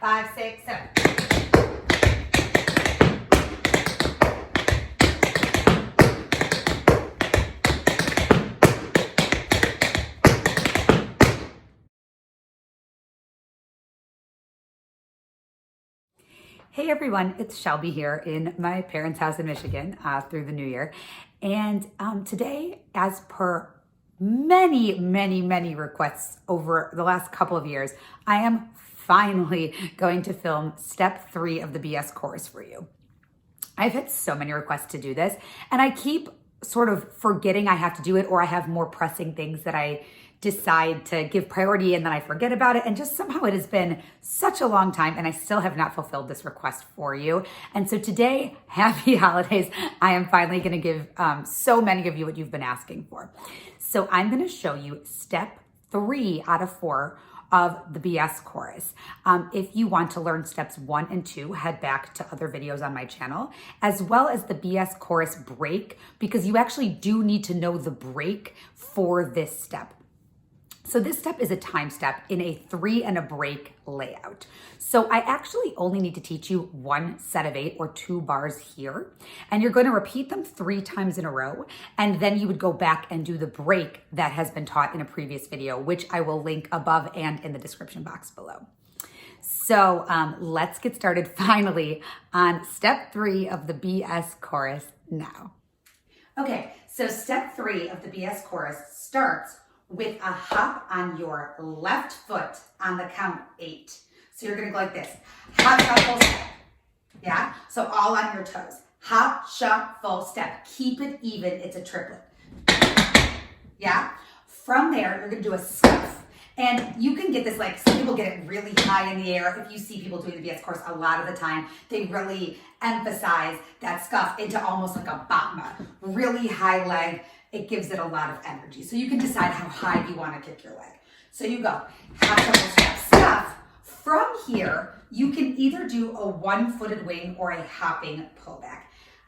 5, 6, 7. Hey everyone, it's Shelby here in my parents' house in Michigan through the new year. And today, as per many requests over the last couple of years, I am finally going to film step 3 of the BS course for you. I've had so many requests to do this, and I keep sort of forgetting I have to do it, or I have more pressing things that I decide to give priority and then I forget about it. And just somehow it has been such a long time and I still have not fulfilled this request for you. And so today, happy holidays. I am finally gonna give so many of you what you've been asking for. So I'm gonna show you step 3 out of 4 of the BS chorus. If you want to learn steps 1 and 2, head back to other videos on my channel, as well as the BS chorus break, because you actually do need to know the break for this step. So this step is a time step in a 3 and a break layout. So I actually only need to teach you 1 set of 8 or 2 bars here, and you're going to repeat them 3 times in a row, and then you would go back and do the break that has been taught in a previous video, which I will link above and in the description box below. So let's get started finally on step 3 of the BS chorus now. Okay, so step 3 of the BS chorus starts with a hop on your left foot on the count 8. So you're gonna go like this. Hop, shuffle, step. Yeah? So all on your toes. Hop, shuffle, step. Keep it even, it's a triplet. Yeah? From there, you're gonna do a scuff. And you can get this, like, some people get it really high in the air. If you see people doing the BS course a lot of the time, they really emphasize that scuff into almost like a batma. Really high leg. It gives it a lot of energy. So you can decide how high you want to kick your leg. So you go, hop, shuffle, step, scuff. From here, you can either do a 1-footed wing or a hopping pullback.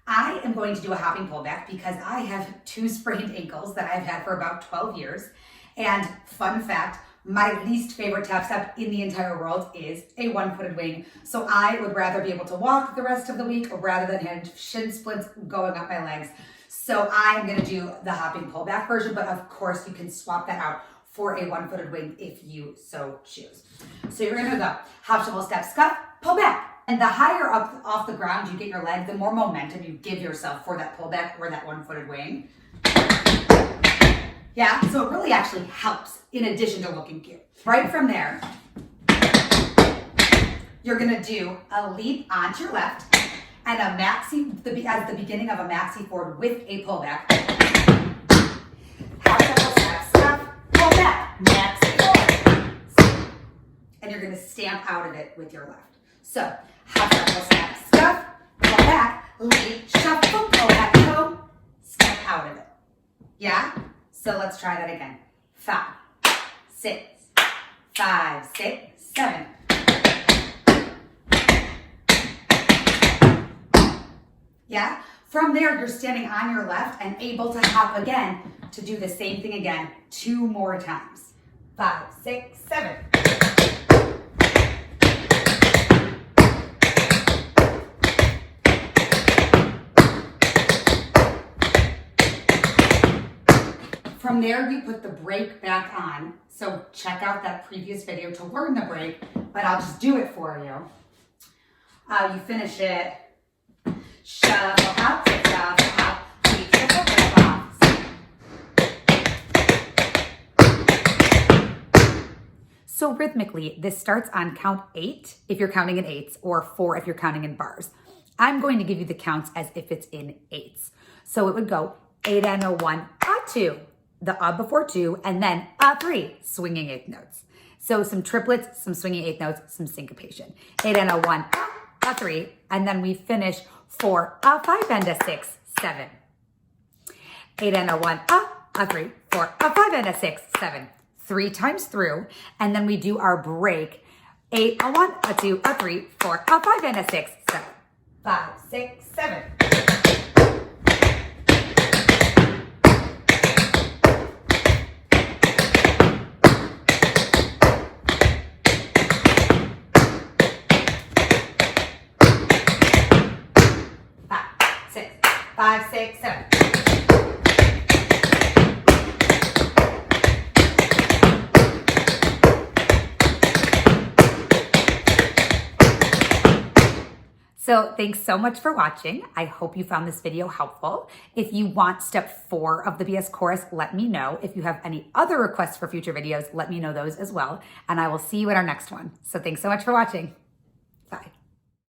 I am going to do a hopping pullback because I have 2 sprained ankles that I've had for about 12 years. And fun fact, my least favorite tap step in the entire world is a 1-footed wing. So I would rather be able to walk the rest of the week rather than have shin splints going up my legs. So I am gonna do the hopping pullback version, but of course you can swap that out for a 1-footed wing if you so choose. So you're gonna go hop, shuffle, step, scuff, pull back. And the higher up off the ground you get your leg, the more momentum you give yourself for that pullback or that 1-footed wing. Yeah, so it really actually helps in addition to looking cute. Right from there, you're gonna do a leap onto your left and a maxi, at the beginning of a maxi ford with a pullback. Hop, shuffle, step, scuff, pull back, maxi ford. And you're gonna stamp out of it with your left. So, hop, shuffle, step, scuff, pull back, leap, shuffle, pull back, toe, step out of it. Yeah? So let's try that again. 5, 6, 5, 6, 7. Yeah? From there, you're standing on your left and able to hop again to do the same thing again 2 more times. 5, 6, 7. From there, you put the break back on. So check out that previous video to learn the break, but I'll just do it for you. You finish it. Shuffle, hop, shuffle, hop, leap, shuffle, flip off. So rhythmically, this starts on count 8 if you're counting in 8s, or 4 if you're counting in bars. I'm going to give you the counts as if it's in 8s. So it would go 8 and a 1, a 2, the before 2, and then a 3, swinging 8th notes. So some triplets, some swinging 8th notes, some syncopation. 8 and a 1, a 3, and then we finish 4, a 5 and a 6, 7. 8 and a 1, a 3, 4, a 5 and a 6, 7. 3 times through, and then we do our break. 8, a 1, a 2, a 3, 4, a 5 and a 6, 7. 5, 6, 7. 5, 6, 7. So thanks so much for watching. I hope you found this video helpful. If you want step 4 of the BS chorus, let me know. If you have any other requests for future videos, let me know those as well. And I will see you in our next one. So thanks so much for watching.